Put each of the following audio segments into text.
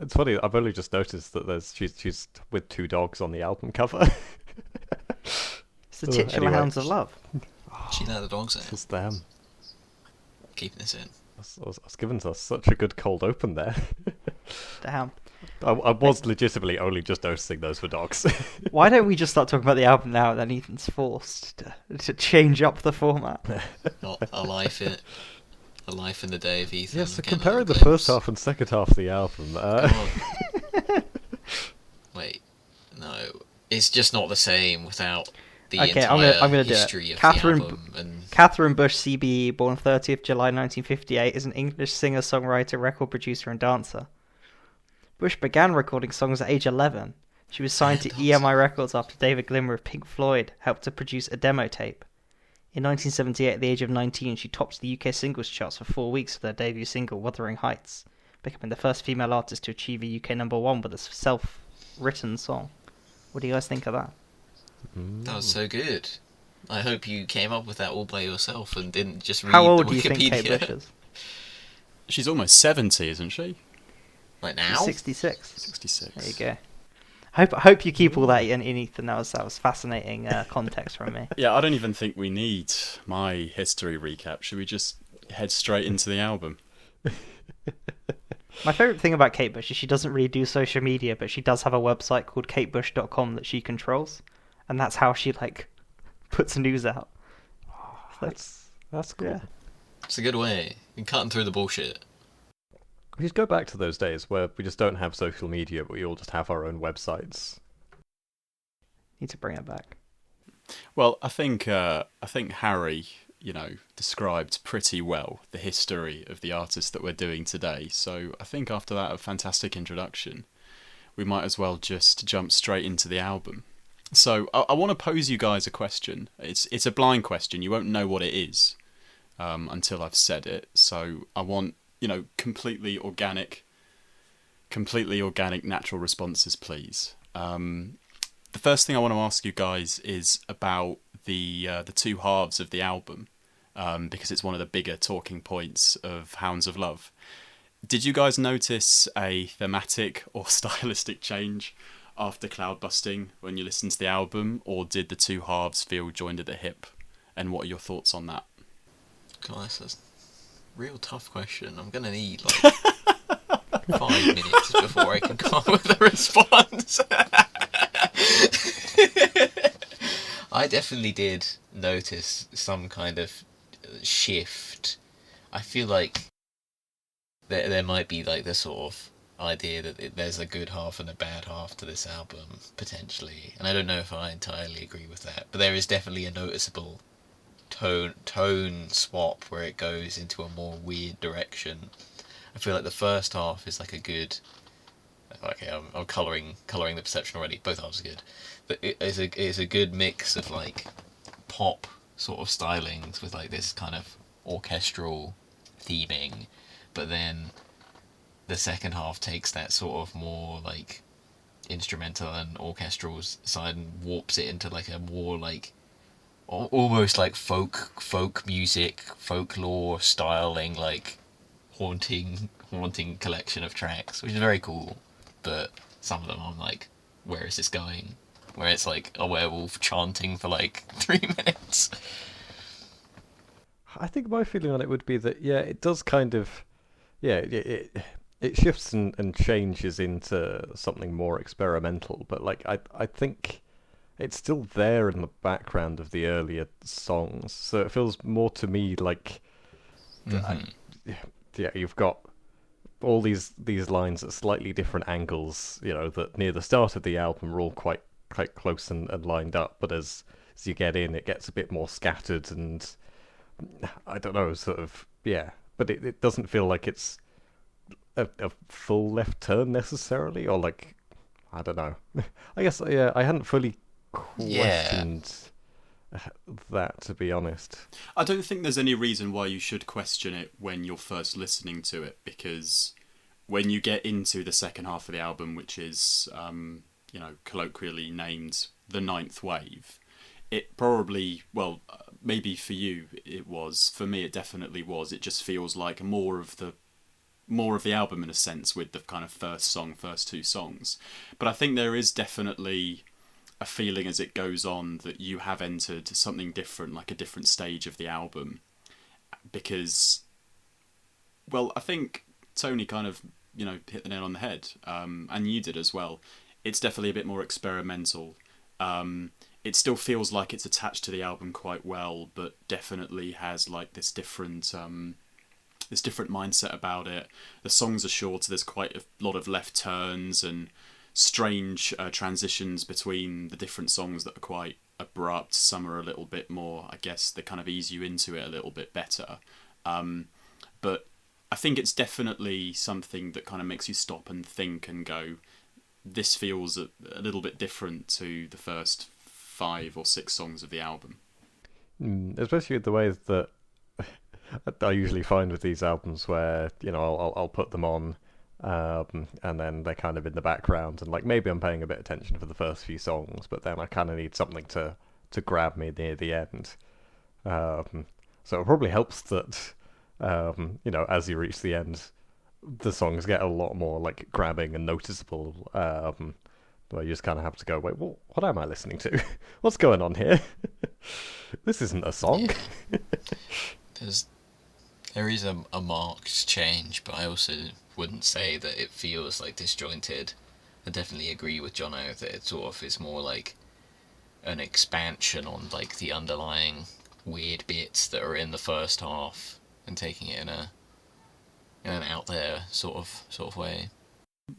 It's funny. I've only just noticed that she's with two dogs on the album cover. It's the titular Anyway, Hounds of Love. She let the dogs in. just them. Keeping this in. I was giving us such a good cold open there. Damn. I was legitimately only just noticing those for dogs. Why don't we just start talking about the album now, and then Ethan's forced to change up the format? Not a life in the day of Ethan. Yeah, so getting a comparing the little first glimpse. half and second half of the album. God. Wait, no, it's just not the same without the Okay, entire I'm gonna do history it. of Catherine, the album. And Catherine Bush, CBE, born 30th July 1958, is an English singer, songwriter, record producer, and dancer. Bush began recording songs at age 11. She was signed to EMI Records after David Glimmer of Pink Floyd helped to produce a demo tape. In 1978, at the age of 19, she topped the UK singles charts for 4 weeks with her debut single, Wuthering Heights, becoming the first female artist to achieve a UK #1 with a self-written song. What do you guys think of that? that was so good. I hope you came up with that all by yourself and didn't just read How the old do you Wikipedia. think Kate Bush is? She's almost 70, isn't she? Like now? She's 66. 66. There you go. Hope you keep all that in Ethan. That was fascinating context from me. Yeah, I don't even think we need my history recap. Should we just head straight into the album? My favourite thing about Kate Bush is she doesn't really do social media, but she does have a website called katebush.com that she controls, and that's how she puts news out. That's cool. Yeah. It's a good way. You're cutting through the bullshit. We just go back to those days where we just don't have social media, but we all just have our own websites. Need to bring it back. Well, I think Harry, described pretty well the history of the artist that we're doing today. So I think after that, a fantastic introduction, we might as well just jump straight into the album. So I want to pose you guys a question. It's a blind question. You won't know what it is until I've said it. So I want completely organic, natural responses, please. The first thing I want to ask you guys is about the two halves of the album, because it's one of the bigger talking points of Hounds of Love. Did you guys notice a thematic or stylistic change after Cloudbusting when you listened to the album, or did the two halves feel joined at the hip? And what are your thoughts on that? God, that's a real tough question. I'm gonna need 5 minutes before I can come up with a response. I definitely did notice some kind of shift. I feel like there might be the sort of idea that there's a good half and a bad half to this album, potentially. And I don't know if I entirely agree with that, but there is definitely a noticeable tone swap where it goes into a more weird direction. I feel like the first half is a good... Okay, I'm colouring the perception already. Both halves are good. But it's a good mix of pop sort of stylings with this kind of orchestral theming, but then the second half takes that sort of more instrumental and orchestral side and warps it into a more almost folk music, folklore styling, haunting collection of tracks, which is very cool. But some of them I'm where is this going? Where it's a werewolf chanting for 3 minutes. I think my feeling on it would be that, yeah, it does kind of... Yeah, it shifts and changes into something more experimental, but I think it's still there in the background of the earlier songs, so it feels more to me yeah, you've got all these lines at slightly different angles, that near the start of the album are all quite close and lined up, but as you get in, it gets a bit more scattered and I don't know, sort of, yeah. But it doesn't feel like it's a full left turn necessarily, or I don't know. I guess, yeah, I hadn't fully questioned that, to be honest. I don't think there's any reason why you should question it when you're first listening to it, because when you get into the second half of the album, which is, colloquially named the ninth wave, it probably, maybe for you it was, for me it definitely was, it just feels like more of the more of the album in a sense with the kind of first two songs. But I think there is definitely a feeling as it goes on that you have entered something different, like a different stage of the album. Because, well, I think Tony kind of, hit the nail on the head, and you did as well. It's definitely a bit more experimental. It still feels like it's attached to the album quite well, but definitely has like this different mindset about it. The songs are shorter. There's quite a lot of left turns and strange transitions between the different songs that are quite abrupt. Some are a little bit more, I guess, they kind of ease you into it a little bit better. But I think it's definitely something that kind of makes you stop and think and go, this feels a little bit different to the first 5 or 6 songs of the album. Especially the ways that I usually find with these albums where, I'll put them on, and then they're kind of in the background, and like maybe I'm paying a bit of attention for the first few songs, but then I kind of need something to grab me near the end. So it probably helps that, as you reach the end, the songs get a lot more like grabbing and noticeable. Where you just kind of have to go, wait, what am I listening to? What's going on here? This isn't a song. Yeah. There is a marked change, but I also wouldn't say that it feels like disjointed. I definitely agree with Jono that it sort of is more like an expansion on like the underlying weird bits that are in the first half and taking it in an out there sort of way.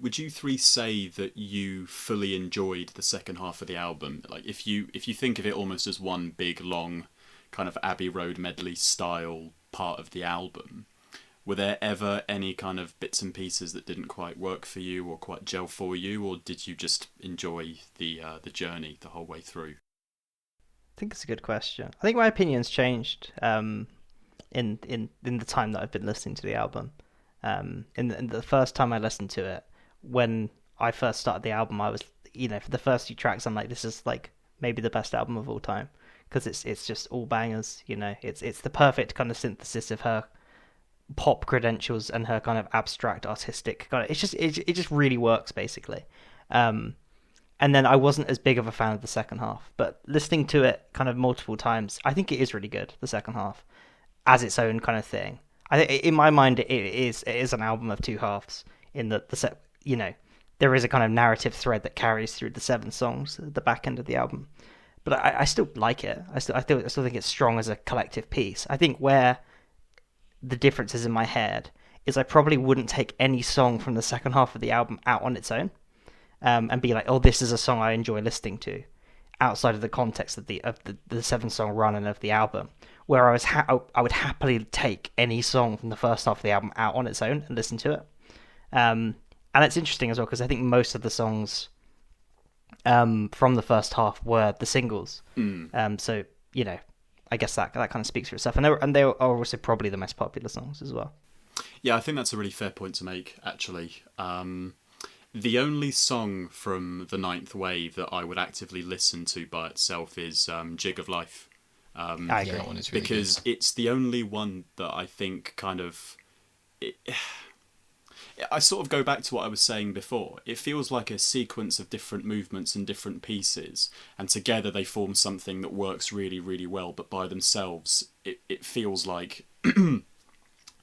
Would you three say that you fully enjoyed the second half of the album? Like if you think of it almost as one big long kind of Abbey Road medley style part of the album, were there ever any kind of bits and pieces that didn't quite work for you or quite gel for you, or did you just enjoy the journey the whole way through? I think it's a good question. I think my opinion's changed in the time that I've been listening to the album. In the first time I listened to it, when I first started the album, I was, for the first few tracks, I'm like, this is like maybe the best album of all time, because it's just all bangers. It's the perfect kind of synthesis of her pop credentials and her kind of abstract artistic kind of. It just really works basically. And then I wasn't as big of a fan of the second half, but listening to it kind of multiple times, I think it is really good. The second half, as its own kind of thing. In my mind, it is an album of two halves. In the set, there is a kind of narrative thread that carries through the 7 songs at the back end of the album. But I still like it. I still think it's strong as a collective piece. I think where the difference is in my head is I probably wouldn't take any song from the second half of the album out on its own, and be like, oh, this is a song I enjoy listening to, outside of the context of the 7-song run and of the album. Where I would happily take any song from the first half of the album out on its own and listen to it. And it's interesting as well, because I think most of the songs from the first half were the singles. So, I guess that kind of speaks for itself. And they are also probably the most popular songs as well. Yeah, I think that's a really fair point to make, actually. The only song from the Ninth Wave that I would actively listen to by itself is Jig of Life. I agree. Yeah, that one is really because good. It's the only one that I think kind of... I sort of go back to what I was saying before. It feels like a sequence of different movements and different pieces, and together they form something that works really, really well, but by themselves it feels like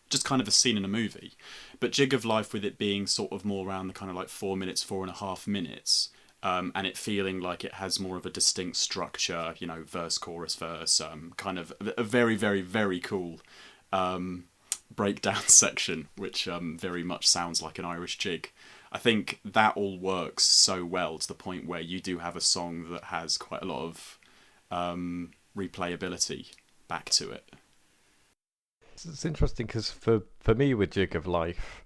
just kind of a scene in a movie. But Jig of Life, with it being sort of more around the kind of like 4.5 minutes, and it feeling like it has more of a distinct structure, verse, chorus, verse, kind of a very, very, very cool breakdown section, which very much sounds like an Irish jig. I think that all works so well to the point where you do have a song that has quite a lot of replayability back to it. It's interesting because for me with Jig of Life,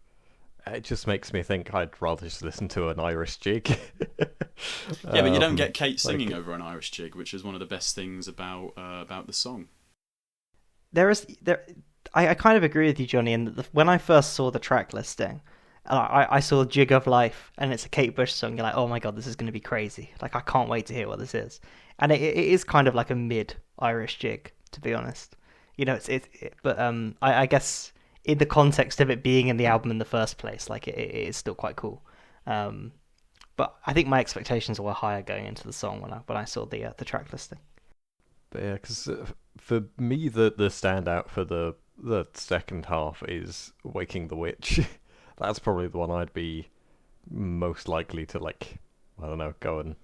it just makes me think I'd rather just listen to an Irish jig. Yeah, but you don't get Kate singing over an Irish jig, which is one of the best things about the song. I kind of agree with you, Johnny. And when I first saw the track listing, I saw Jig of Life, and it's a Kate Bush song. You're like, oh my god, this is going to be crazy! Like, I can't wait to hear what this is. And it is kind of like a mid Irish jig, to be honest. But I guess in the context of it being in the album in the first place, like it is still quite cool. But I think my expectations were higher going into the song when I saw the track listing. But yeah, because for me, the standout for the second half is Waking the Witch. That's probably the one I'd be most likely to, like, I don't know, go and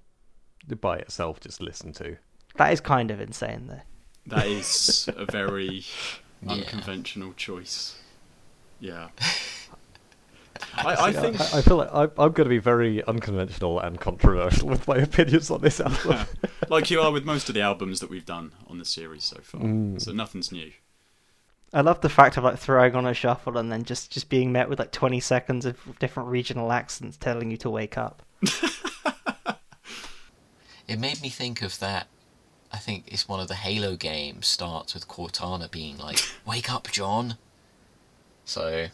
by itself just listen to. That is kind of insane, though. That is a very unconventional choice. Yeah. I think I feel like I'm going to be very unconventional and controversial with my opinions on this album. like you are with most of the albums that we've done on the series so far. So nothing's new. I love the fact of like throwing on a shuffle and then just being met with like 20 seconds of different regional accents telling you to wake up. It made me think of that. I think it's one of the Halo games starts with Cortana being like, "Wake up, John." So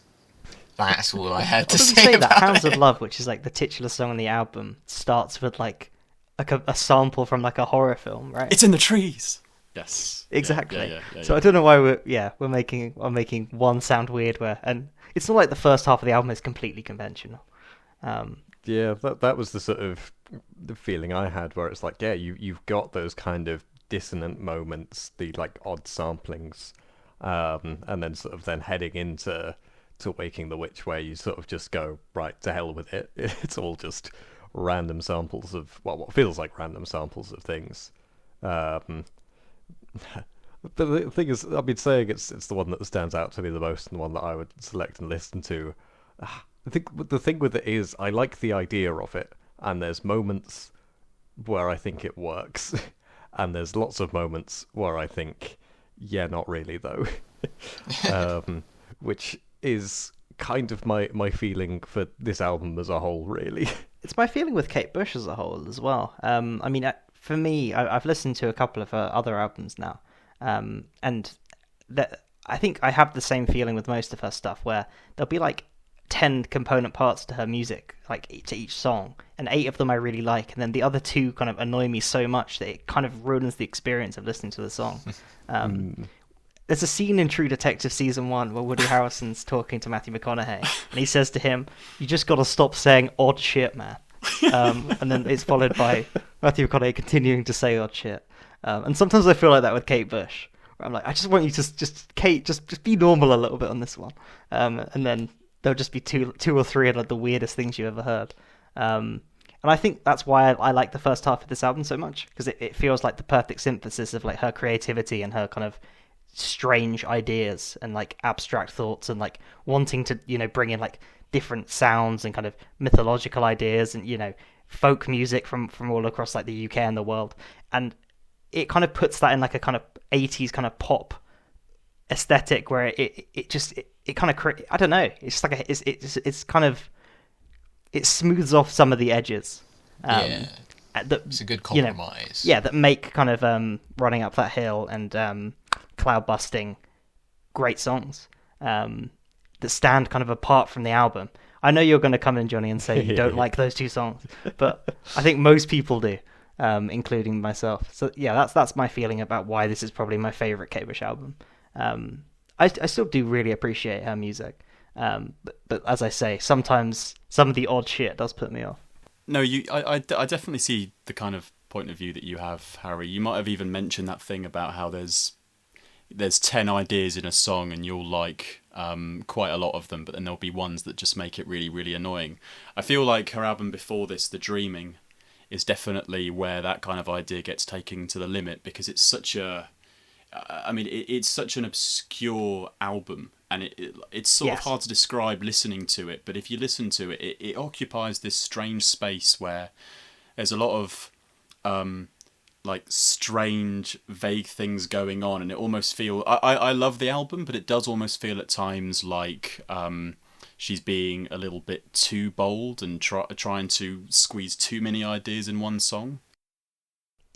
that's all I had to say about that Hounds it. of Love, which is like the titular song on the album, starts with like a sample from like a horror film, right? It's in the trees. Yes, exactly. Yeah. So I don't know why we're making one sound weird and it's not like the first half of the album is completely conventional. Yeah, that was the sort of the feeling I had, where it's like, yeah, you've got those kind of dissonant moments, the like odd samplings, and then sort of then heading into Waking the Witch, where you sort of just go, right, to hell with it. It's all just random samples of, well, what feels like random samples of things. But the thing is, I've been saying it's the one that stands out to me the most, and the one that I would select and listen to. I think the thing with it is, I like the idea of it, and there's moments where I think it works, and there's lots of moments where I think, yeah, not really though. Which is kind of my feeling for this album as a whole, really. It's my feeling with Kate Bush as a whole as well. I mean, for me, I've listened to a couple of her other albums now, and I think I have the same feeling with most of her stuff, where there'll be like 10 component parts to her music, like to each song, and 8 of them I really like, and then the other 2 kind of annoy me so much that it kind of ruins the experience of listening to the song. There's a scene in True Detective Season 1 where Woody Harrelson's talking to Matthew McConaughey, and he says to him, "You just got to stop saying odd shit, man." And then it's followed by Matthew McConaughey continuing to say odd shit. And sometimes I feel like that with Kate Bush, where I'm like, I just want you to just Kate, just be normal a little bit on this one. And then there'll just be two or three of like the weirdest things you ever heard. And I think that's why I like the first half of this album so much, because it feels like the perfect synthesis of like her creativity and her kind of strange ideas and like abstract thoughts and like wanting to, you know, bring in like different sounds and kind of mythological ideas and, you know, folk music from all across like the UK and the world. And it kind of puts that in like a kind of 80s kind of pop aesthetic where it kind of I don't know, it's just like it's kind of, it smooths off some of the edges. It's a good compromise. You know, that make kind of Running Up That Hill and Cloud Busting great songs that stand kind of apart from the album. I know you're going to come in, Johnny, and say you don't like those 2 songs, but I think most people do, including myself. So yeah, that's my feeling about why this is probably my favourite Kate Bush album. I still do really appreciate her music, but as I say, sometimes some of the odd shit does put me off. No, I definitely see the kind of point of view that you have, Harry. You might have even mentioned that thing about how there's 10 ideas in a song and you'll like quite a lot of them, but then there'll be ones that just make it really, really annoying. I feel like her album before this, The Dreaming, is definitely where that kind of idea gets taken to the limit, because it's such a... it's such an obscure album, and it's sort of hard to describe listening to it, but if you listen to it, it occupies this strange space where there's a lot of like strange, vague things going on, and it almost feel... I love the album, but it does almost feel at times like she's being a little bit too bold and trying to squeeze too many ideas in one song.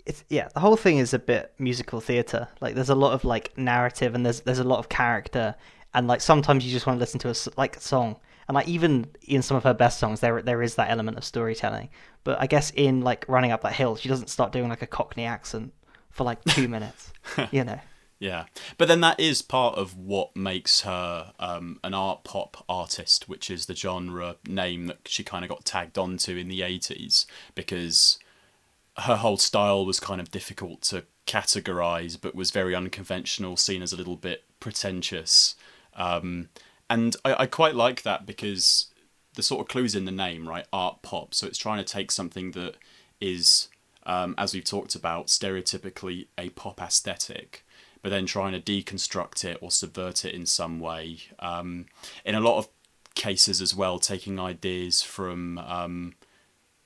The whole thing is a bit musical theatre. Like, there's a lot of like narrative, and there's a lot of character, and like sometimes you just want to listen to a song. And like even in some of her best songs, there is that element of storytelling. But I guess in like Running Up That Hill, she doesn't start doing like a Cockney accent for like 2 minutes, you know. Yeah, but then that is part of what makes her an art pop artist, which is the genre name that she kind of got tagged onto in the 80s, because her whole style was kind of difficult to categorize, but was very unconventional, seen as a little bit pretentious. And I quite like that because the sort of clues in the name, right? Art pop. So it's trying to take something that is, as we've talked about, stereotypically a pop aesthetic, but then trying to deconstruct it or subvert it in some way. In a lot of cases as well, taking ideas from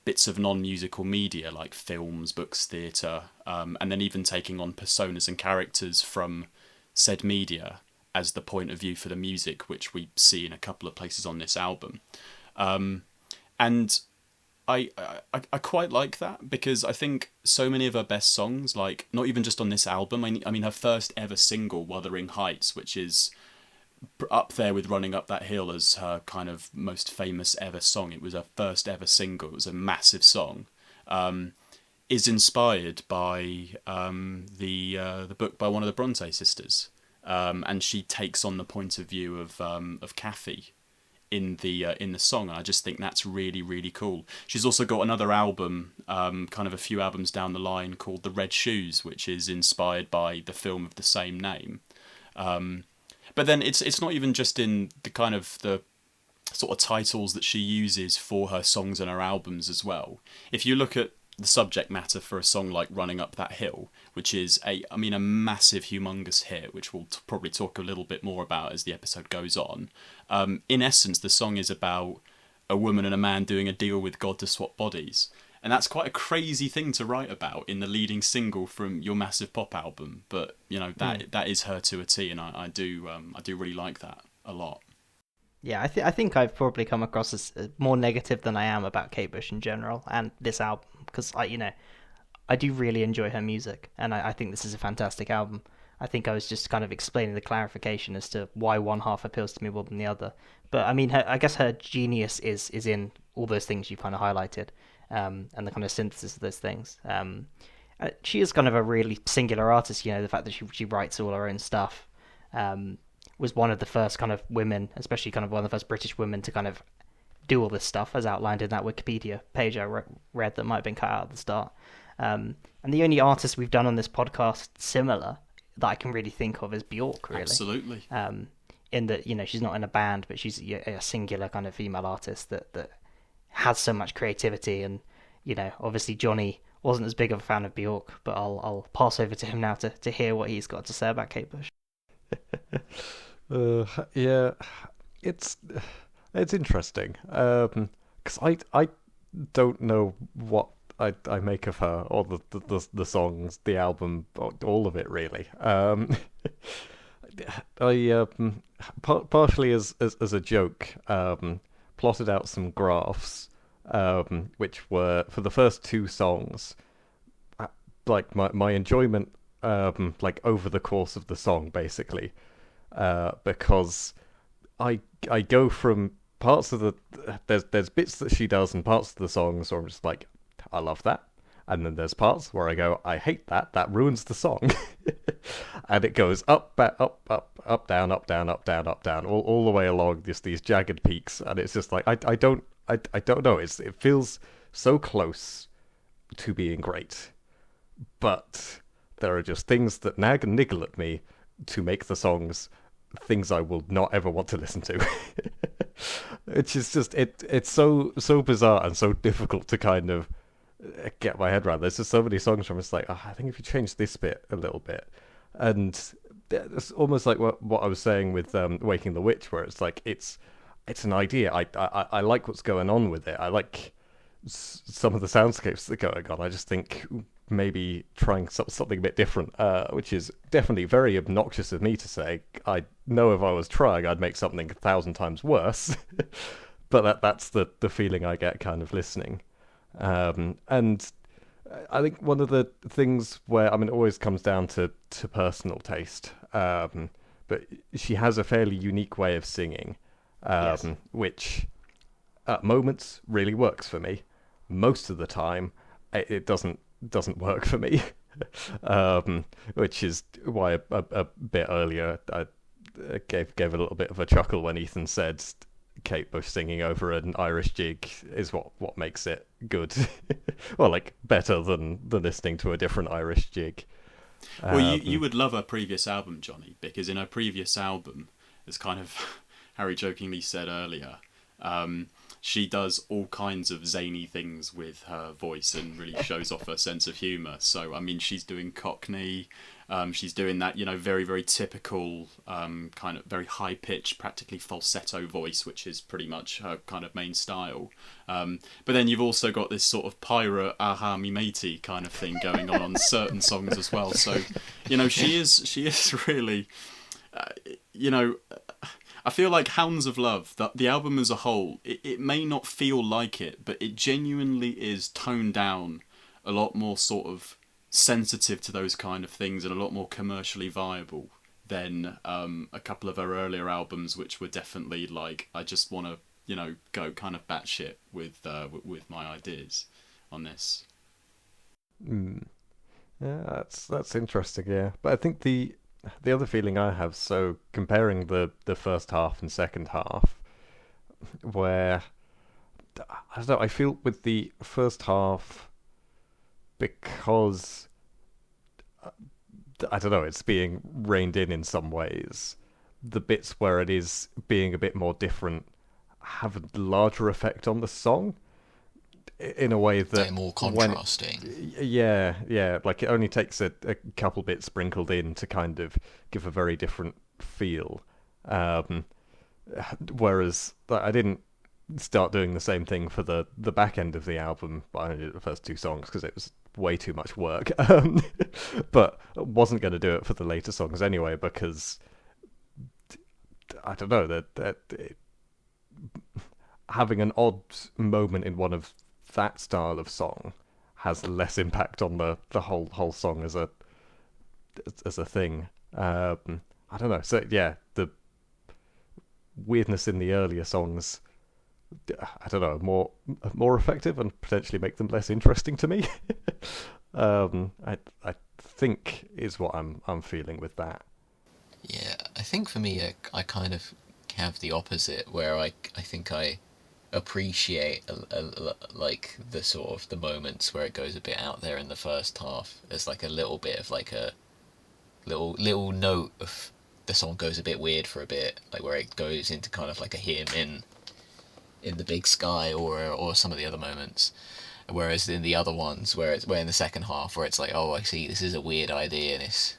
bits of non-musical media like films, books, theatre, and then even taking on personas and characters from said media as the point of view for the music, which we see in a couple of places on this album. And I quite like that, because I think so many of her best songs, like not even just on this album, I mean her first ever single, Wuthering Heights, which is up there with Running Up That Hill as her kind of most famous ever song. It was her first ever single. It was a massive song. Is inspired by the book by one of the Bronte sisters, and she takes on the point of view of Kathy in the song, and I just think that's really, really cool. She's also got another album, kind of a few albums down the line, called The Red Shoes, which is inspired by the film of the same name. But then it's not even just in the kind of the sort of titles that she uses for her songs and her albums as well. If you look at the subject matter for a song like Running Up That Hill, which is a massive, humongous hit, which we'll probably talk a little bit more about as the episode goes on. In essence, the song is about a woman and a man doing a deal with God to swap bodies. And that's quite a crazy thing to write about in the leading single from your massive pop album. But, you know, that is her to a T, and I do really like that a lot. Yeah, I think I've probably come across as more negative than I am about Kate Bush in general and this album, because I do really enjoy her music, and I think this is a fantastic album. I think I was just kind of explaining the clarification as to why one half appeals to me more than the other. But I mean, I guess her genius is in all those things you kind of highlighted, and the kind of synthesis of those things. She is kind of a really singular artist. The fact that she writes all her own stuff. Was one of the first kind of women, especially kind of one of the first British women, to kind of do all this stuff, as outlined in that Wikipedia page I read that might have been cut out at the start. And the only artist we've done on this podcast similar that I can really think of is Bjork, really. Absolutely. In that, she's not in a band, but she's a singular kind of female artist that has so much creativity. And, obviously Johnny wasn't as big of a fan of Bjork, but I'll pass over to him now to hear what he's got to say about Kate Bush. Yeah, it's interesting, because I don't know what I make of her, or the songs, the album, all of it really. I partially as a joke, plotted out some graphs, which were for the first two songs, like my enjoyment, like over the course of the song, basically. Because I go from parts of the there's bits that she does and parts of the songs where I'm just like, I love that, and then there's parts where I go, I hate that ruins the song. And it goes up, back, up, down, up, down, up, down, up, down, all the way along just these jagged peaks, and it's just like I don't know, it feels so close to being great, but there are just things that nag and niggle at me to make the songs things I will not ever want to listen to. Which is just it's so bizarre and so difficult to kind of get my head around. There's just so many songs where I'm just like, I think if you change this bit a little bit, and it's almost like what I was saying with Waking the Witch, where it's like it's an idea. I like what's going on with it. I like some of the soundscapes that are going on. I just think maybe trying something a bit different, which is definitely very obnoxious of me to say. I know if I was trying, I'd make something 1,000 times worse. But that's the feeling I get kind of listening. And I think one of the things where, it always comes down to personal taste. But she has a fairly unique way of singing, Yes. which at moments really works for me. Most of the time, it doesn't work for me. which is why a bit earlier I gave a little bit of a chuckle when Ethan said Kate Bush singing over an Irish jig is what makes it good, or like better than listening to a different Irish jig. Well, you would love her previous album, Johnny, because in her previous album, as kind of Harry jokingly said earlier, she does all kinds of zany things with her voice and really shows off her sense of humour. So, I mean, she's doing Cockney, she's doing that, very, very typical, kind of very high-pitched, practically falsetto voice, which is pretty much her kind of main style. But then you've also got this sort of pirate, aha, me matey kind of thing going on certain songs as well. So, she is really, I feel like Hounds of Love, the album as a whole, it may not feel like it, but it genuinely is toned down a lot more sort of sensitive to those kind of things and a lot more commercially viable than a couple of her earlier albums, which were definitely like, I just want to, go kind of batshit with my ideas on this. Yeah, that's interesting. Yeah, but I think the other feeling I have, so comparing the first half and second half, where I don't know, I feel with the first half, because I don't know, it's being reined in some ways. The bits where it is being a bit more different have a larger effect on the song in a way that they're more contrasting. Yeah, like it only takes a couple bits sprinkled in to kind of give a very different feel. Whereas I didn't start doing the same thing for the back end of the album. I only did the first two songs because it was way too much work. But wasn't going to do it for the later songs anyway because I don't know that having an odd moment in one of that style of song has less impact on the whole song as a thing. I don't know. So yeah, the weirdness in the earlier songs, I don't know, more effective and potentially make them less interesting to me. I think is what I'm feeling with that. Yeah, I think for me, I kind of have the opposite, where I think I appreciate like the sort of the moments where it goes a bit out there in the first half. There's like a little bit of like a little note of the song goes a bit weird for a bit, like where it goes into kind of like a hymn in the big sky or some of the other moments. Whereas in the other ones, where in the second half, where it's like, oh, I see, this is a weird idea, and it's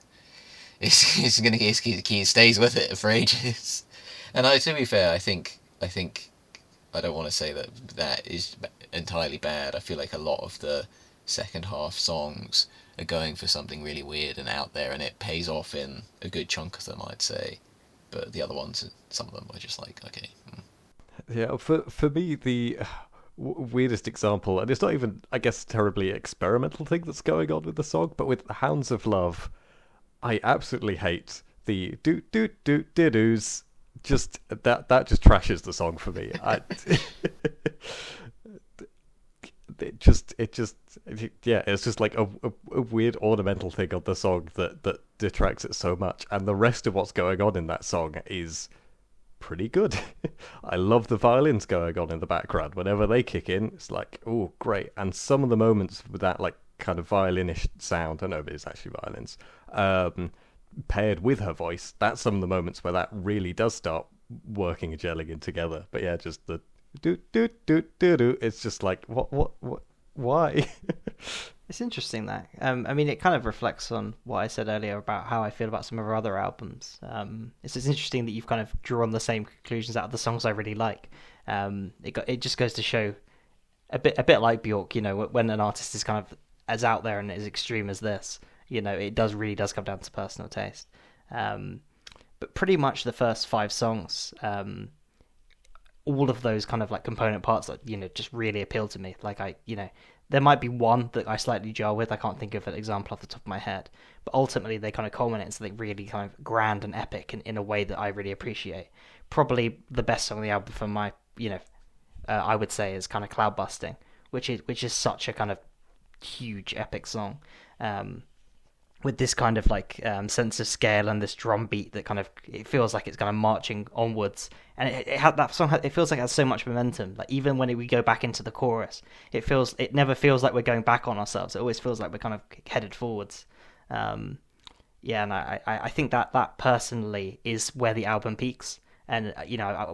gonna it stays with it for ages. And to be fair, I think I don't want to say that is entirely bad. I feel like a lot of the second half songs are going for something really weird and out there, and it pays off in a good chunk of them, I'd say. But the other ones, some of them are just like, okay. Yeah, for me, the weirdest example, and it's not even, I guess, terribly experimental thing that's going on with the song, but with Hounds of Love, I absolutely hate the doos. Just that just trashes the song for me. It's just like a weird ornamental thing on the song that detracts it so much, and the rest of what's going on in that song is pretty good. I love the violins going on in the background. Whenever they kick in, it's like, oh, great. And some of the moments with that like kind of violinish sound, I know but it's actually violins, paired with her voice, that's some of the moments where that really does start working and gelling in together. But yeah, just the do, it's just like what why? It's interesting that. I mean, it kind of reflects on what I said earlier about how I feel about some of her other albums. It's just interesting that you've kind of drawn the same conclusions out of the songs I really like. It just goes to show a bit like Bjork, when an artist is kind of as out there and as extreme as this, it really does come down to personal taste. But pretty much the first 5 songs, all of those kind of like component parts that just really appeal to me. Like there might be one that I slightly jar with. I can't think of an example off the top of my head, but ultimately they kind of culminate in something really kind of grand and epic in a way that I really appreciate. Probably the best song on the album for my, I would say is kind of Cloud Busting, which is such a kind of huge epic song. with this kind of like sense of scale and this drum beat that kind of it feels like it's kind of marching onwards, and it had that song. It feels like it has so much momentum. Like even when we go back into the chorus, it never feels like we're going back on ourselves. It always feels like we're kind of headed forwards. Yeah, and I think that personally is where the album peaks. And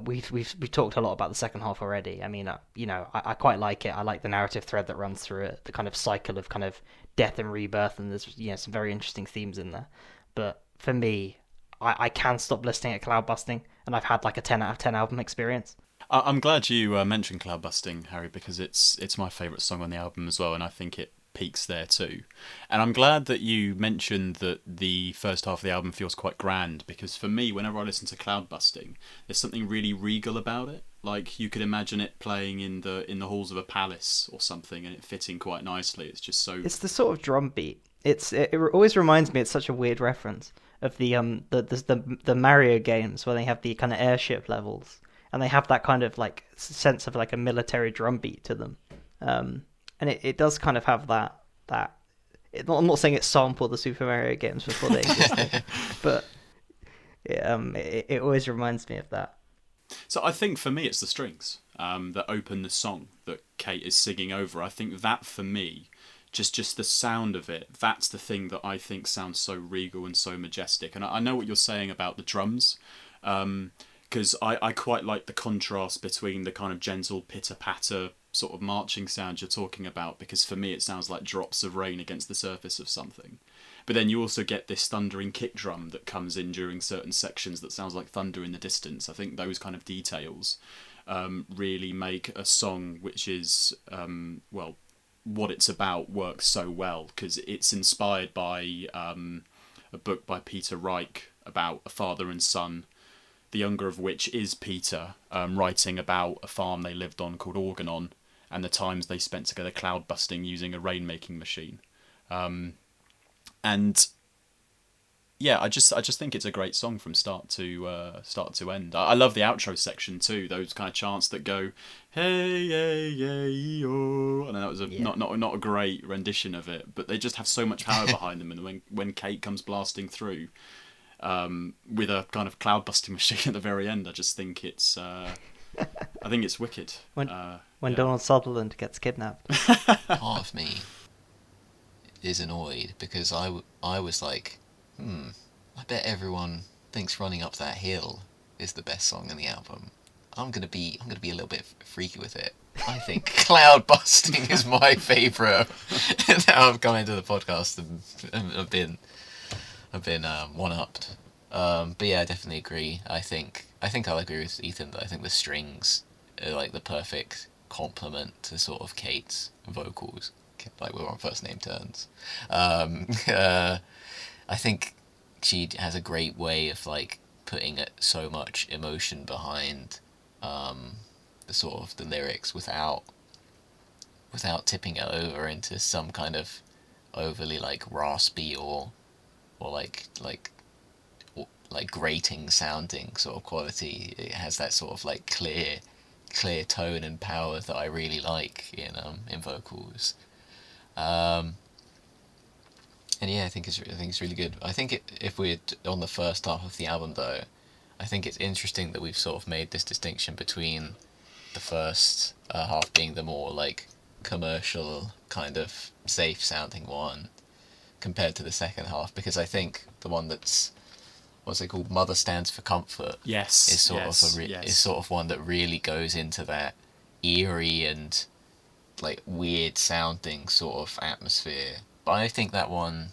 we've talked a lot about the second half already. I mean, I quite like it. I like the narrative thread that runs through it, the kind of cycle of kind of death and rebirth, and there's some very interesting themes in there. But for me, I can stop listening at Cloud Busting, and I've had like a 10 out of 10 album experience. I'm glad you mentioned Cloud Busting, Harry, because it's my favourite song on the album as well, and I think it peaks there too. And I'm glad that you mentioned that the first half of the album feels quite grand, because for me, whenever I listen to Cloud Busting, there's something really regal about it. Like you could imagine it playing in the halls of a palace or something, and it fitting quite nicely. It's just so. It's the sort of drum beat. It always reminds me. It's such a weird reference of the Mario games where they have the kind of airship levels, and they have that kind of like sense of like a military drum beat to them. And it does kind of have that. I'm not saying it sampled the Super Mario games before they existed, but it always reminds me of that. So I think for me it's the strings that open the song that Kate is singing over. I think that for me, just the sound of it, that's the thing that I think sounds so regal and so majestic. And I know what you're saying about the drums, because I quite like the contrast between the kind of gentle pitter-patter sort of marching sound you're talking about, because for me it sounds like drops of rain against the surface of something. But then you also get this thundering kick drum that comes in during certain sections that sounds like thunder in the distance. I think those kind of details really make a song which is, what it's about works so well, because it's inspired by a book by Peter Reich about a father and son, the younger of which is Peter, writing about a farm they lived on called Organon, and the times they spent together cloud busting using a rain-making machine. And yeah, I just think it's a great song from start to end. I love the outro section too. Those kind of chants that go, "Hey, hey, hey, oh," and that was not a great rendition of it, but they just have so much power behind them. And when Kate comes blasting through with a kind of cloud busting machine at the very end, I just think it's I think it's wicked. When Donald Sutherland gets kidnapped. Part of me is annoyed because I was like, I bet everyone thinks Running Up That Hill is the best song in the album. I'm gonna be a little bit freaky with it. I think Cloud Busting is my favourite. Now I've come into the podcast and I've been one-upped. But yeah, I definitely agree. I think I'll agree with Ethan that I think the strings are like the perfect complement to sort of Kate's vocals. Like we're on first name terms. I think she has a great way of like putting so much emotion behind the sort of the lyrics without tipping it over into some kind of overly like raspy or like grating sounding sort of quality. It has that sort of like clear tone and power that I really like in vocals. And yeah, I think it's really good. I think if we're on the first half of the album though, I think it's interesting that we've sort of made this distinction between the first half being the more like commercial kind of safe sounding one compared to the second half, because I think the one that's what's it called, Mother Stands for Comfort, yes, is sort of one that really goes into that eerie and like weird sounding sort of atmosphere. But I think that one,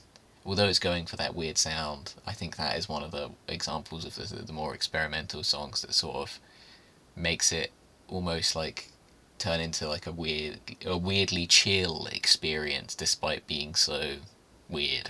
although it's going for that weird sound, I think that is one of the examples of the more experimental songs that sort of makes it almost like turn into like a weirdly chill experience despite being so weird.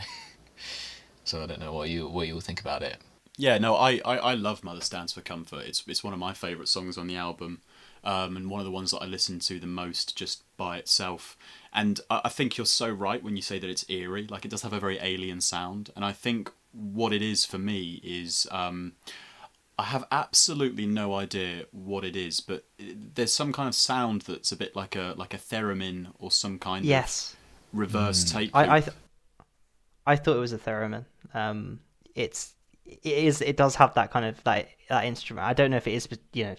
So I don't know what you all think about it. Yeah, no, I love Mother Stands for Comfort. It's one of my favourite songs on the album, and one of the ones that I listen to the most just by itself. And I think you're so right when you say that it's eerie. Like, it does have a very alien sound. And I think what it is for me is, I have absolutely no idea what it is, but there's some kind of sound that's a bit like a theremin or some kind of reverse tape. I thought it was a theremin. It's it does have that kind of that instrument. I don't know if it is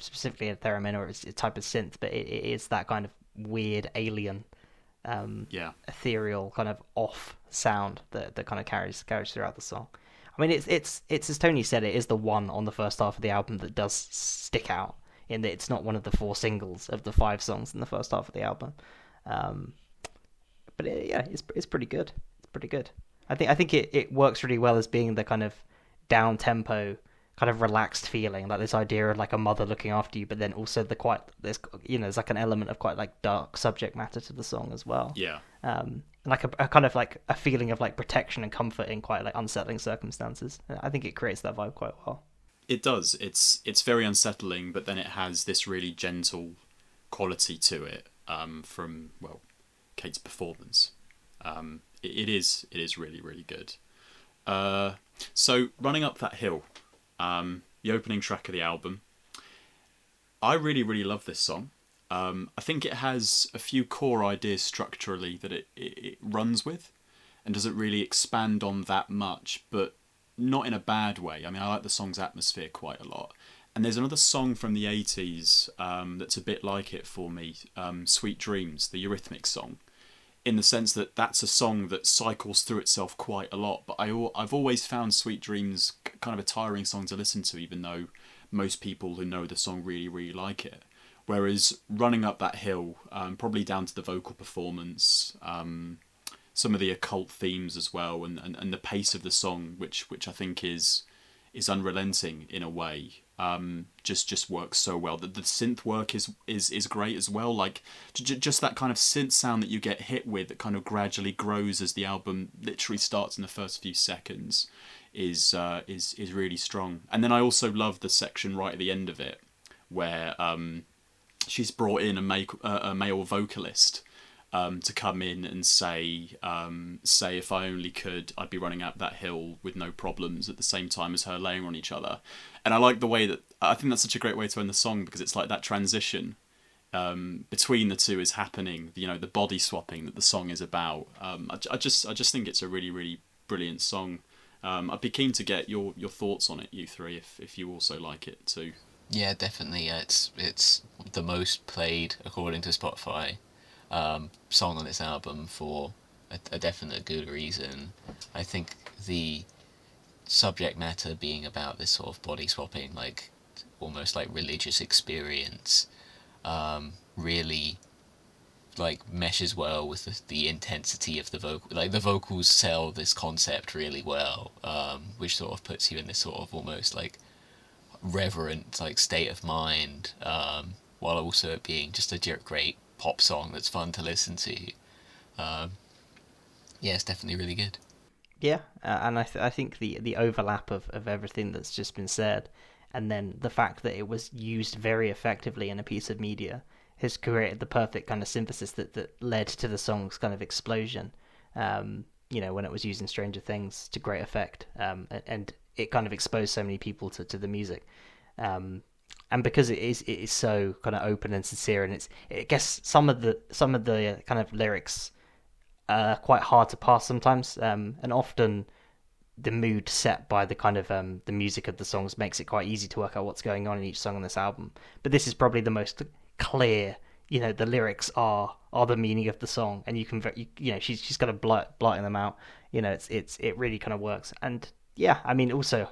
specifically a theremin or it's a type of synth, but it is that kind of weird alien, Yeah. ethereal kind of off sound that kind of carries throughout the song. I mean, it's as Tony said, it is the one on the first half of the album that does stick out in that it's not one of the 4 singles of the 5 songs in the first half of the album. Um, but it's pretty good. It's pretty good. I think it works really well as being the kind of down tempo, kind of relaxed feeling, like this idea of like a mother looking after you, but then also there's like an element of quite like dark subject matter to the song as well. Yeah. Like a kind of like a feeling of like protection and comfort in quite like unsettling circumstances. I think it creates that vibe quite well. It does. It's very unsettling, but then it has this really gentle quality to it, from Kate's performance. It is really, really good. So Running Up That Hill, the opening track of the album. I really, really love this song. I think it has a few core ideas structurally that it runs with and doesn't really expand on that much, but not in a bad way. I mean, I like the song's atmosphere quite a lot. And there's another song from the 80s that's a bit like it for me, Sweet Dreams, the Eurythmics song, in the sense that that's a song that cycles through itself quite a lot. But I've always found Sweet Dreams kind of a tiring song to listen to, even though most people who know the song really, really like it. Whereas Running Up That Hill, probably down to the vocal performance, some of the occult themes as well, and the pace of the song, which I think is unrelenting in a way, just works so well. The synth work is great as well. Like just that kind of synth sound that you get hit with, that kind of gradually grows as the album literally starts in the first few seconds, is really strong. And then I also love the section right at the end of it, where she's brought in a male vocalist to come in and say if I only could, I'd be running up that hill with no problems, at the same time as her laying on each other. And I like the way that, I think that's such a great way to end the song, because it's like that transition between the two is happening, the body swapping that the song is about. I just think it's a really, really brilliant song. I'd be keen to get your thoughts on it, you three, if you also like it too. Yeah, definitely. It's the most played, according to Spotify, song on this album for a definite good reason. I think the subject matter being about this sort of body swapping, like almost like religious experience, really like meshes well with the intensity of the vocal. Like the vocals sell this concept really well, which sort of puts you in this sort of almost like reverent like state of mind, while also it being just a great pop song that's fun to listen to. Yeah, it's definitely really good. Yeah, and I think the overlap of everything that's just been said, and then the fact that it was used very effectively in a piece of media, has created the perfect kind of synthesis that led to the song's kind of explosion. When it was used in Stranger Things to great effect, and it kind of exposed so many people to the music. And because it is so kind of open and sincere, and I guess some of the kind of lyrics are quite hard to pass sometimes, and often the mood set by the kind of the music of the songs makes it quite easy to work out what's going on in each song on this album. But this is probably the most clear. The lyrics are the meaning of the song, and you can she's kind of blotting them out. It really kind of works. And yeah, I mean also,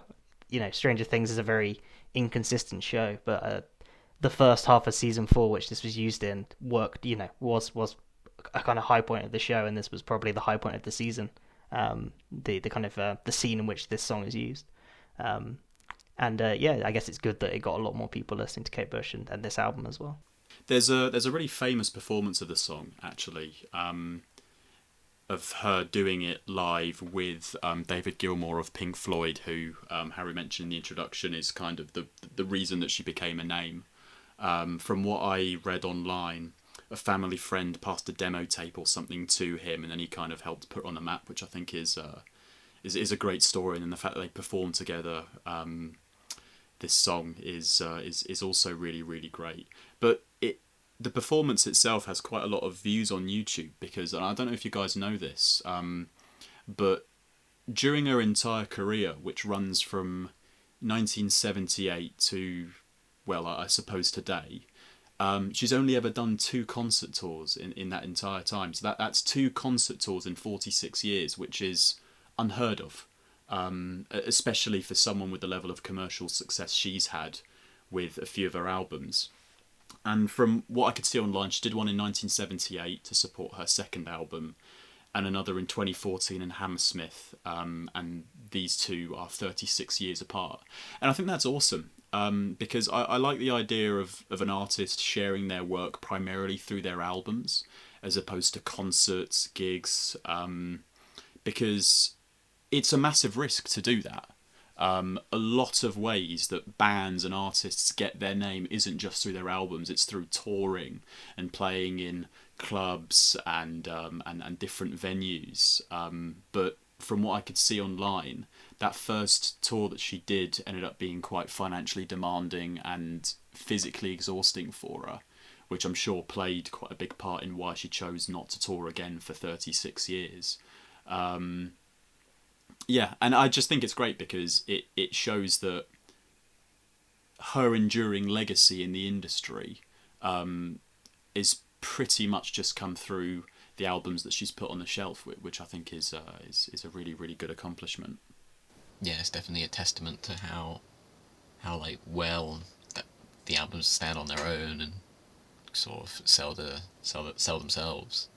Stranger Things is a very inconsistent show, but the first half of season 4, which this was used in, worked. Was a kind of high point of the show, and this was probably the high point of the season. The kind of the scene in which this song is used. I guess it's good that it got a lot more people listening to Kate Bush and this album as well. There's a really famous performance of the song, actually, of her doing it live with David Gilmour of Pink Floyd, who Harry mentioned in the introduction is kind of the reason that she became a name. From what I read online, a family friend passed a demo tape or something to him, and then he kind of helped put on a map, which I think is a great story. And the fact that they performed together, this song is also really, really great. But the performance itself has quite a lot of views on YouTube, because, and I don't know if you guys know this, but during her entire career, which runs from 1978 to, well, I suppose today, she's only ever done 2 concert tours in that entire time. So that's 2 concert tours in 46 years, which is unheard of, especially for someone with the level of commercial success she's had with a few of her albums. And from what I could see online, she did one in 1978 to support her second album, and another in 2014 in Hammersmith, and these 2 are 36 years apart. And I think that's awesome, because I like the idea of an artist sharing their work primarily through their albums, as opposed to concerts, gigs, because it's a massive risk to do that. A lot of ways that bands and artists get their name isn't just through their albums, it's through touring and playing in clubs and different venues. But from what I could see online, that first tour that she did ended up being quite financially demanding and physically exhausting for her, which I'm sure played quite a big part in why she chose not to tour again for 36 years. Yeah, and I just think it's great because it shows that her enduring legacy in the industry is pretty much just come through the albums that she's put on the shelf, which I think is a really, really good accomplishment. Yeah, it's definitely a testament to how like well that the albums stand on their own and sort of sell themselves.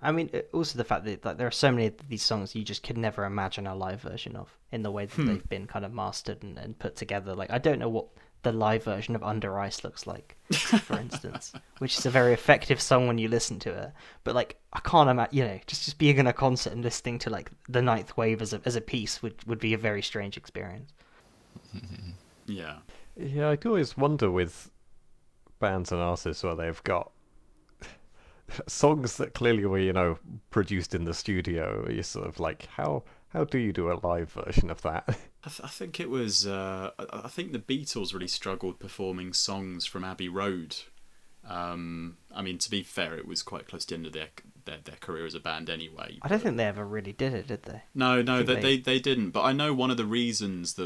I mean, also the fact that like, there are so many of these songs you just could never imagine a live version of in the way that they've been kind of mastered and put together. Like, I don't know what the live version of Under Ice looks like, for instance, which is a very effective song when you listen to it. But like, I can't imagine, just being in a concert and listening to like the Ninth Wave as a piece would be a very strange experience. Yeah. Yeah, I do always wonder with bands and artists where they've got songs that clearly were, produced in the studio. You're sort of like, how do you do a live version of that? I think it was. I think the Beatles really struggled performing songs from Abbey Road. I mean, to be fair, it was quite close to the end of their career as a band anyway. I don't think they ever really did it, did they? No, they didn't. But I know one of the reasons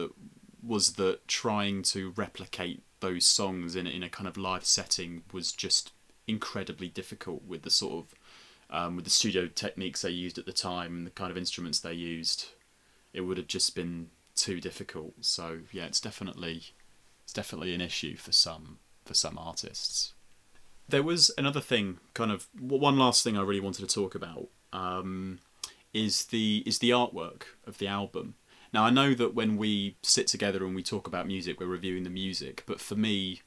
was that trying to replicate those songs in a kind of live setting was just incredibly difficult with the sort of with the studio techniques they used at the time and the kind of instruments they used. It would have just been too difficult. So yeah, it's definitely an issue for some artists. There was another thing, kind of one last thing I really wanted to talk about, is the artwork of the album. Now I know that when we sit together and we talk about music, we're reviewing the music, but for me,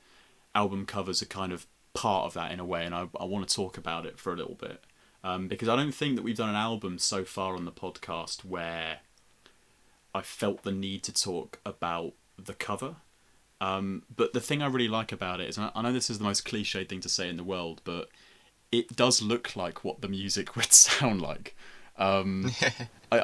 album covers are kind of part of that in a way, and I want to talk about it for a little bit, because I don't think that we've done an album so far on the podcast where I felt the need to talk about the cover. But the thing I really like about it is, and I know this is the most cliched thing to say in the world, but it does look like what the music would sound like. I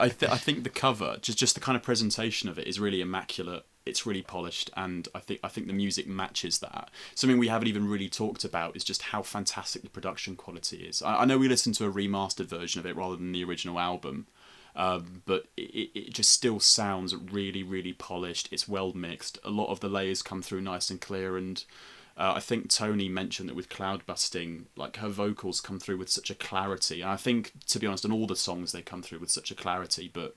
think the cover, just the kind of presentation of it, is really immaculate. It's really polished, and I think the music matches that. Something we haven't even really talked about is just how fantastic the production quality is. I know we listened to a remastered version of it rather than the original album, but it just still sounds really, really polished. It's well mixed. A lot of the layers come through nice and clear, and I think Tony mentioned that with Cloudbusting, like, her vocals come through with such a clarity. And I think, to be honest, on all the songs they come through with such a clarity, but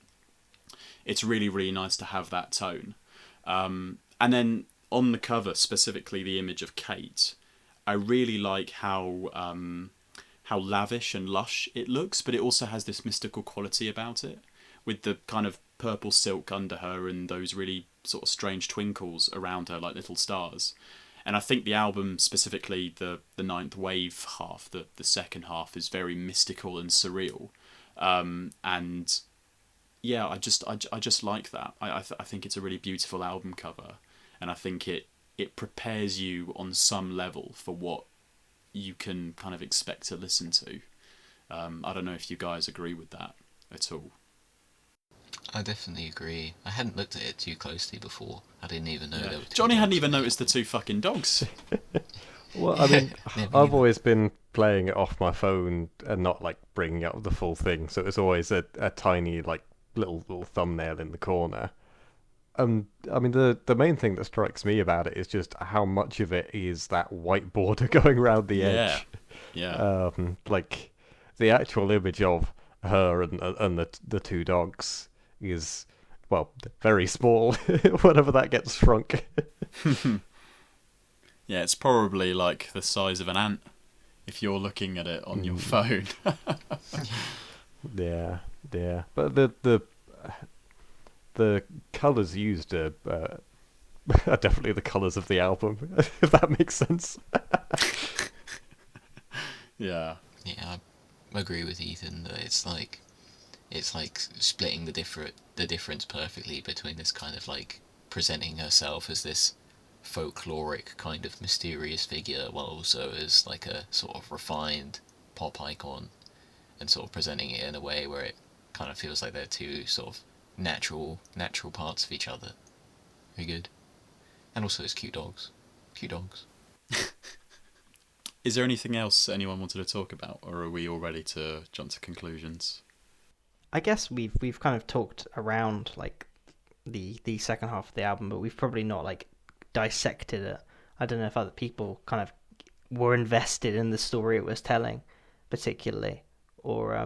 it's really, really nice to have that tone. And then on the cover, specifically the image of Kate, I really like how lavish and lush it looks, but it also has this mystical quality about it, with the kind of purple silk under her and those really sort of strange twinkles around her like little stars. And I think the album, specifically the Ninth Wave half, the second half, is very mystical and surreal. And yeah, I just like that. I think it's a really beautiful album cover, and I think it prepares you on some level for what you can kind of expect to listen to. I don't know if you guys agree with that at all. I definitely agree. I hadn't looked at it too closely before. I didn't even know there were two Johnny hadn't dogs even in the noticed the 2 fucking dogs. Well, I mean, Never I've even- always been playing it off my phone and not like bringing up the full thing, so it's always a tiny like little thumbnail in the corner. I mean, the main thing that strikes me about it is just how much of it is that white border going around the Yeah, edge. yeah, Like the actual image of her and the two dogs is, well, very small. Whenever that gets shrunk. yeah. It's probably like the size of an ant if you're looking at it on your phone. Yeah, yeah. But the colours used are definitely the colours of the album, if that makes sense. Yeah, Yeah, I agree with Ethan that it's like splitting the difference perfectly between this kind of like presenting herself as this folkloric kind of mysterious figure while also as like a sort of refined pop icon, and sort of presenting it in a way where it kind of feels like they're two sort of natural parts of each other. Very good. And also it's cute dogs. Cute dogs. is there anything else anyone wanted to talk about, or are we all ready to jump to conclusions? I guess we've kind of talked around like the second half of the album, but we've probably not like dissected it. I don't know if other people kind of were invested in the story it was telling, particularly, or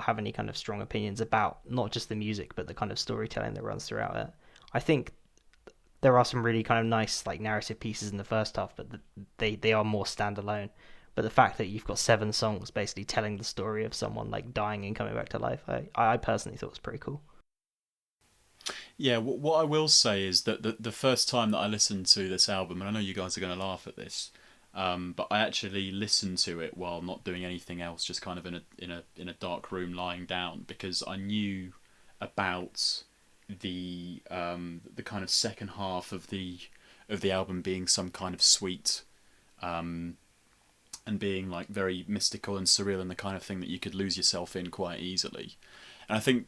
have any kind of strong opinions about not just the music but the kind of storytelling that runs throughout it. I think there are some really kind of nice like narrative pieces in the first half, but they are more standalone. But the fact that you've got 7 songs basically telling the story of someone like dying and coming back to life, I personally thought was pretty cool. Yeah, what I will say is that the first time that I listened to this album, and I know you guys are going to laugh at this, but I actually listened to it while not doing anything else, just kind of in a dark room lying down, because I knew about the kind of second half of the album being some kind of sweet, and being like very mystical and surreal, and the kind of thing that you could lose yourself in quite easily. And I think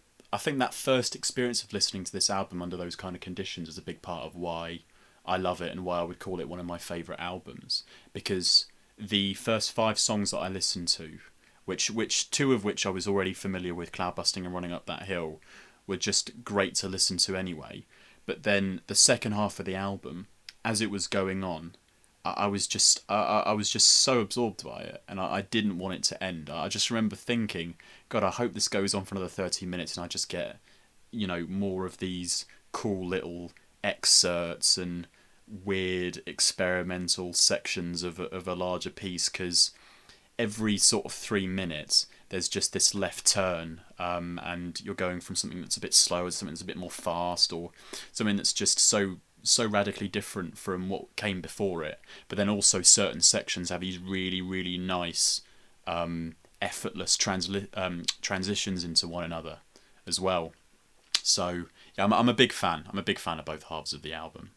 that first experience of listening to this album under those kind of conditions is a big part of why I love it and why I would call it one of my favourite albums. Because the first 5 songs that I listened to, which 2 of which I was already familiar with, Cloudbusting and Running Up That Hill, were just great to listen to anyway. But then the second half of the album, as it was going on, I was just so absorbed by it, and I didn't want it to end. I just remember thinking, God, I hope this goes on for another 30 minutes and I just get, more of these cool little excerpts and weird experimental sections of a larger piece, because every sort of 3 minutes there's just this left turn, and you're going from something that's a bit slower to something that's a bit more fast, or something that's just so radically different from what came before it. But then also certain sections have these really, really nice, effortless transitions into one another as well. So yeah, I'm a big fan. I'm a big fan of both halves of the album.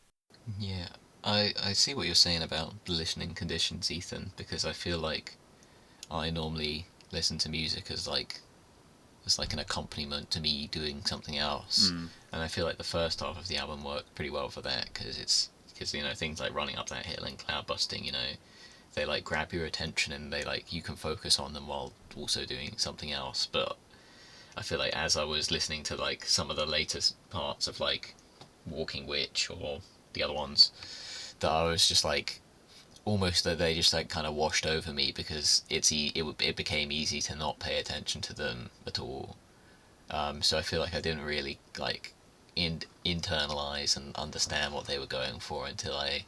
Yeah, I see what you're saying about the listening conditions, Ethan, because I feel like I normally listen to music as like an accompaniment to me doing something else, and I feel like the first half of the album worked pretty well for that, because things like Running Up That Hill and Cloudbusting, they like grab your attention and they like you can focus on them while also doing something else. But I feel like as I was listening to like some of the latest parts of like Walking Witch or the other ones, that I was just like almost that they just like kind of washed over me, because it became easy to not pay attention to them at all. So I feel like I didn't really like internalize and understand what they were going for until I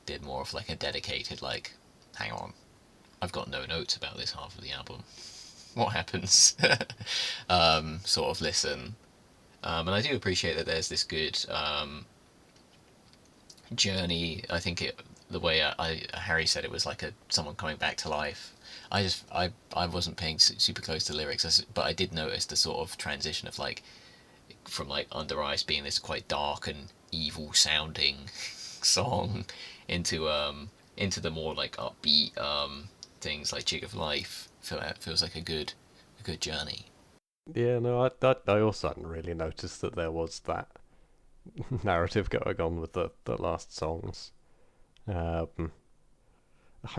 did more of like a dedicated like, hang on, I've got no notes about this half of the album. What happens? Sort of listen. And I do appreciate that there's this good journey. I think the way Harry said it was like someone coming back to life. I wasn't paying super close to the lyrics, but I did notice the sort of transition of like from like Under Ice being this quite dark and evil sounding song into the more like upbeat things like Jig of Life. I feel that feels like a good journey. Yeah, no, I also hadn't really noticed that there was that narrative going on with the last songs. I'm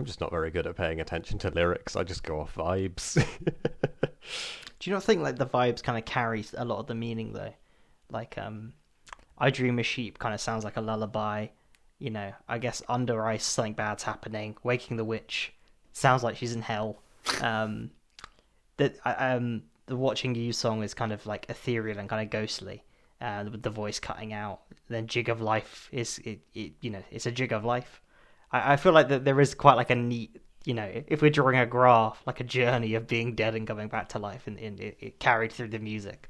just not very good at paying attention to lyrics. I just go off vibes. Do you not think like the vibes kind of carries a lot of the meaning though? Like I Dream a Sheep kind of sounds like a lullaby. You know, I guess Under Ice something bad's happening. Waking the Witch sounds like she's in hell. The Watching You song is kind of like ethereal and kind of ghostly, with the voice cutting out. Then Jig of Life is it's a jig of life. I feel like that there is quite like a neat, if we're drawing a graph, like a journey of being dead and coming back to life, and it carried through the music.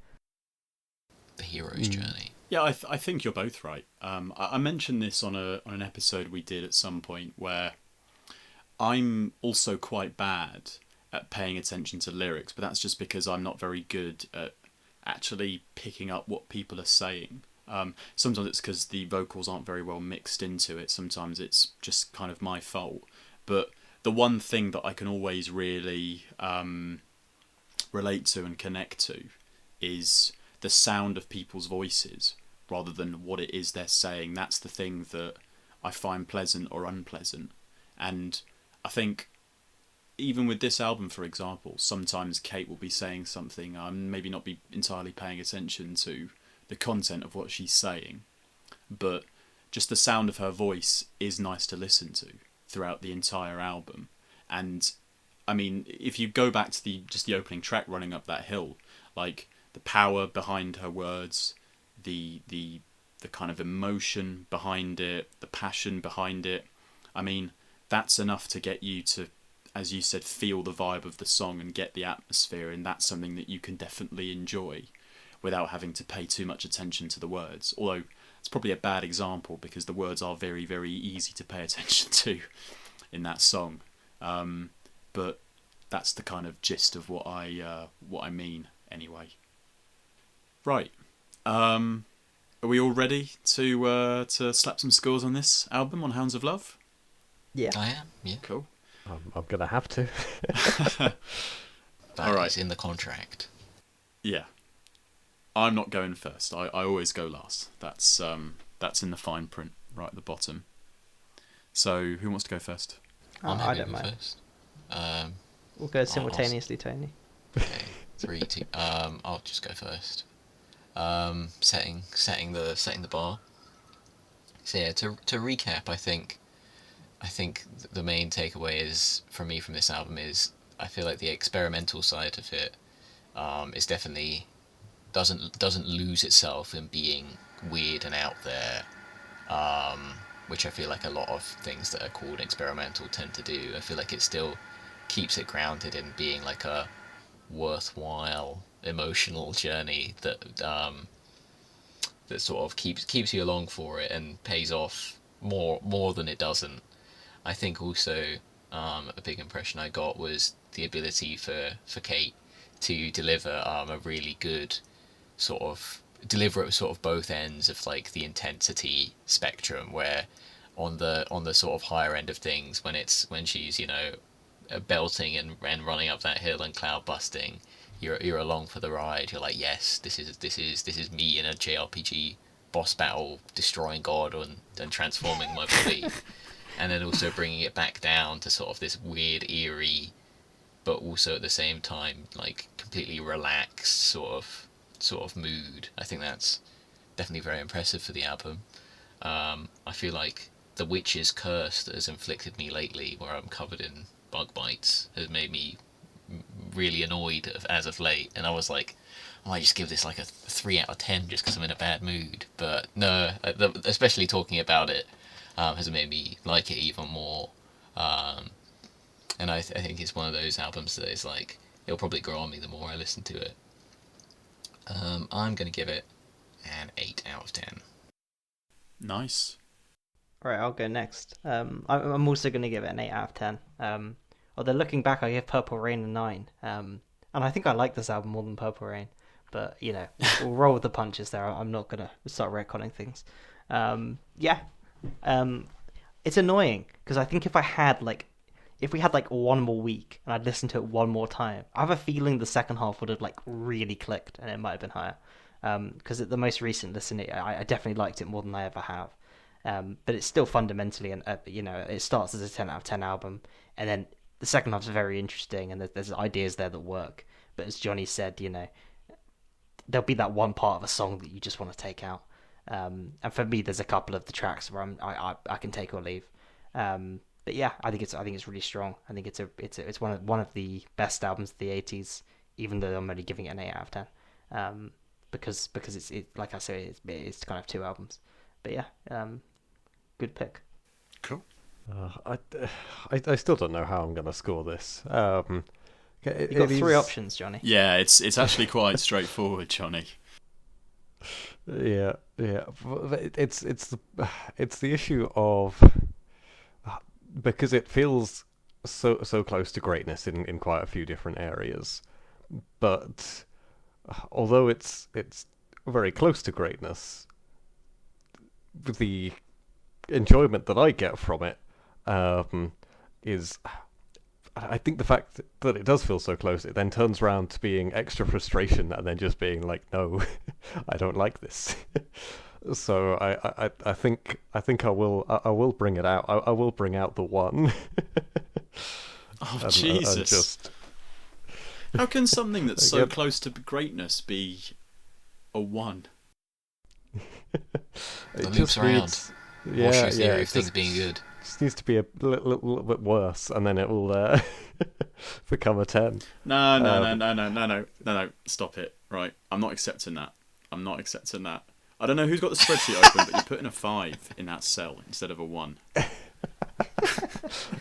The hero's journey. Yeah, I think you're both right. I mentioned this on an episode we did at some point where I'm also quite bad at paying attention to lyrics, but that's just because I'm not very good at actually picking up what people are saying. Sometimes it's because the vocals aren't very well mixed into it. Sometimes it's just kind of my fault. But the one thing that I can always really relate to and connect to is the sound of people's voices rather than what it is they're saying. That's the thing that I find pleasant or unpleasant. And I think even with this album, for example, sometimes Kate will be saying something, maybe not be entirely paying attention to the content of what she's saying, but just the sound of her voice is nice to listen to throughout the entire album. And I mean, if you go back to the opening track, Running Up That Hill, like the power behind her words, the kind of emotion behind it, the passion behind it, I mean, that's enough to get you to, as you said, feel the vibe of the song and get the atmosphere, and that's something that you can definitely enjoy without having to pay too much attention to the words. Although it's probably a bad example because the words are very, very easy to pay attention to in that song. But that's the kind of gist of what I mean anyway. Right. Are we all ready to slap some scores on this album, on Hounds of Love? Yeah. I am, yeah. Cool. I'm gonna have to. That Alright. is in the contract. Yeah. I'm not going first. I always go last. That's in the fine print right at the bottom. So who wants to go first? I'm I happy don't to go mind. first. We'll go simultaneously, Tony. Okay, 3, 2. I'll just go first. Setting the bar. So yeah, to recap, I think the main takeaway is from me from this album is I feel like the experimental side of it is definitely doesn't lose itself in being weird and out there, which I feel like a lot of things that are called experimental tend to do. I feel like it still keeps it grounded in being like a worthwhile emotional journey that that sort of keeps you along for it and pays off more than it doesn't. I think also a big impression I got was the ability for Kate to deliver a really good sort of deliver it sort of both ends of like the intensity spectrum, where on the sort of higher end of things when she's belting and running up that hill and cloud busting, you're along for the ride. You're like, yes, this is me in a JRPG boss battle destroying God and transforming my body. And then also bringing it back down to sort of this weird, eerie, but also at the same time like completely relaxed sort of mood. I think that's definitely very impressive for the album. I feel like the witch's curse that has inflicted me lately, where I'm covered in bug bites, has made me really annoyed as of late. And I was like, I might just give this like a 3 out of 10 just because I'm in a bad mood. But no, especially talking about it has made me like it even more. And I think it's one of those albums that is like, it'll probably grow on me the more I listen to it. I'm going to give it an 8 out of 10. Nice. Right, I'll go next. I'm also going to give it an 8 out of 10. Although looking back, I gave Purple Rain a 9. And I think I like this album more than Purple Rain. But, we'll roll with the punches there. I'm not going to start retconning things. It's annoying, because I think if we had one more week and I'd listened to it one more time, I have a feeling the second half would have like really clicked and it might have been higher. Because at the most recent listen, I definitely liked it more than I ever have. But it's still fundamentally, it starts as a 10 out of 10 album, and then the second half's very interesting, and there's ideas there that work. But as Johnny said, there'll be that one part of a song that you just want to take out. And for me, there's a couple of the tracks where I can take or leave. But yeah, I think it's really strong. I think it's one of the best albums of the '80s, even though I'm only giving it an 8 out of 10. Because it's like I say, it's kind of 2 albums. But yeah, good pick. Cool. I still don't know how I'm going to score this. You've got 3 options, Johnny. Yeah, it's actually quite straightforward, Johnny. Yeah. It's the issue of, because it feels so close to greatness in quite a few different areas, but although it's very close to greatness, the enjoyment that I get from it is, I think the fact that it does feel so close, it then turns around to being extra frustration, and then just being like, no, I don't like this. So I think I will bring it out. I will bring out the 1. Oh, Jesus! And just... How can something that's so close to greatness be a 1? It loops around. What's your theory of things being good? Just needs to be a little bit worse, and then it will become a 10. No. Stop it. Right, I'm not accepting that. I don't know who's got the spreadsheet open, but you're putting a 5 in that cell instead of a 1.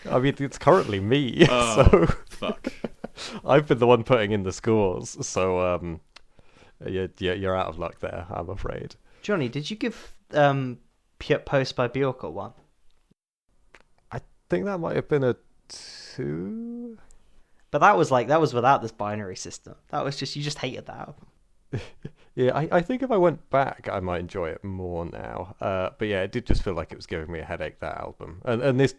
I mean, it's currently me. Oh, so fuck. I've been the one putting in the scores, so you're out of luck there, I'm afraid. Johnny, did you give Post by Bjork a 1? I think that might have been a 2. But that was without this binary system. That was just, you just hated that album. Yeah, I think if I went back, I might enjoy it more now. But yeah, it did just feel like it was giving me a headache, that album. And this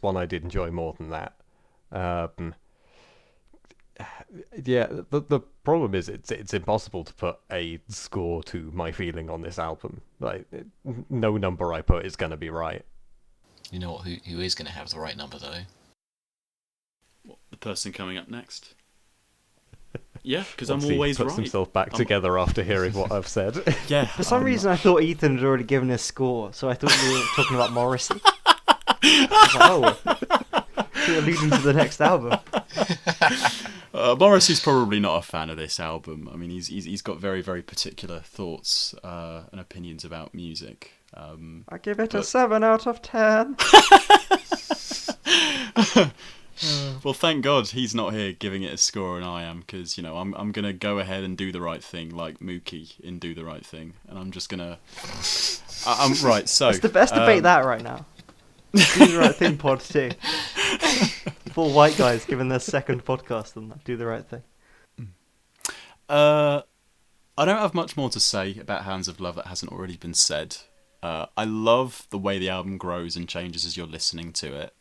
one I did enjoy more than that. Yeah, the problem is it's impossible to put a score to my feeling on this album. Like, no number I put is going to be right. You know what? Who is going to have the right number though? What, the person coming up next? Yeah, because I'm always right. Puts himself back together after hearing what I've said. Yeah. For some reason, I thought Ethan had already given his score, so I thought you were talking about Morrissey. I was like, you're alluding to the next album. Morrissey's probably not a fan of this album. I mean, he's got very, very particular thoughts and opinions about music. I give it a 7 out of 10. Well, thank God he's not here giving it a score, and I am, because I'm gonna go ahead and do the right thing, like Mookie in Do the Right Thing, and I'm just gonna. I'm right. So it's the best debate that right now. Do the Right Thing pod 2. 4 white guys giving their second podcast on that. Do the Right Thing. I don't have much more to say about Hounds of Love that hasn't already been said. I love the way the album grows and changes as you're listening to it.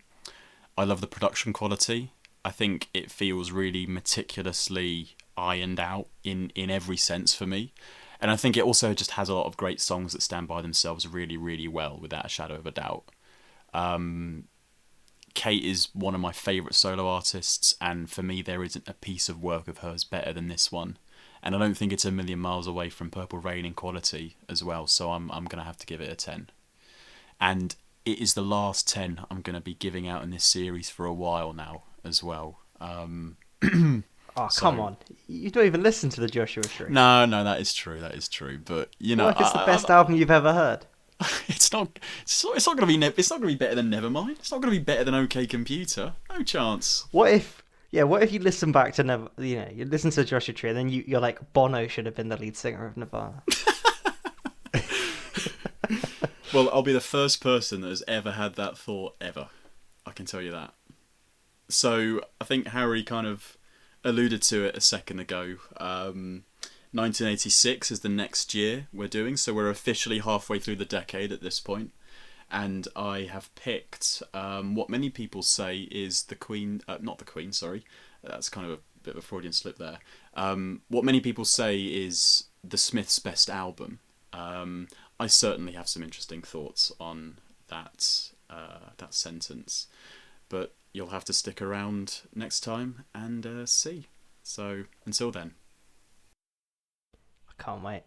I love the production quality. I think it feels really meticulously ironed out in every sense for me. And I think it also just has a lot of great songs that stand by themselves really, really well, without a shadow of a doubt. Kate is one of my favourite solo artists, and for me there isn't a piece of work of hers better than this one. And I don't think it's a million miles away from Purple Rain in quality as well, so I'm going to have to give it a 10. And it is the last 10 I'm going to be giving out in this series for a while now as well. Oh, come on. You don't even listen to the Joshua Tree. No, that is true. But, Well, it's the best album you've ever heard. It's not going to be better than Nevermind. It's not going to be better than OK Computer. No chance. What if you listen back to you listen to Joshua Tree, and then you're like, Bono should have been the lead singer of Nirvana. Well, I'll be the first person that has ever had that thought, ever. I can tell you that. So, I think Harry kind of alluded to it a second ago. 1986 is the next year we're doing, so we're officially halfway through the decade at this point. And I have picked what many people say is the Queen... not the Queen, sorry. That's kind of a bit of a Freudian slip there. What many people say is the Smiths' best album. I certainly have some interesting thoughts on that sentence, but you'll have to stick around next time and see. So until then. I can't wait.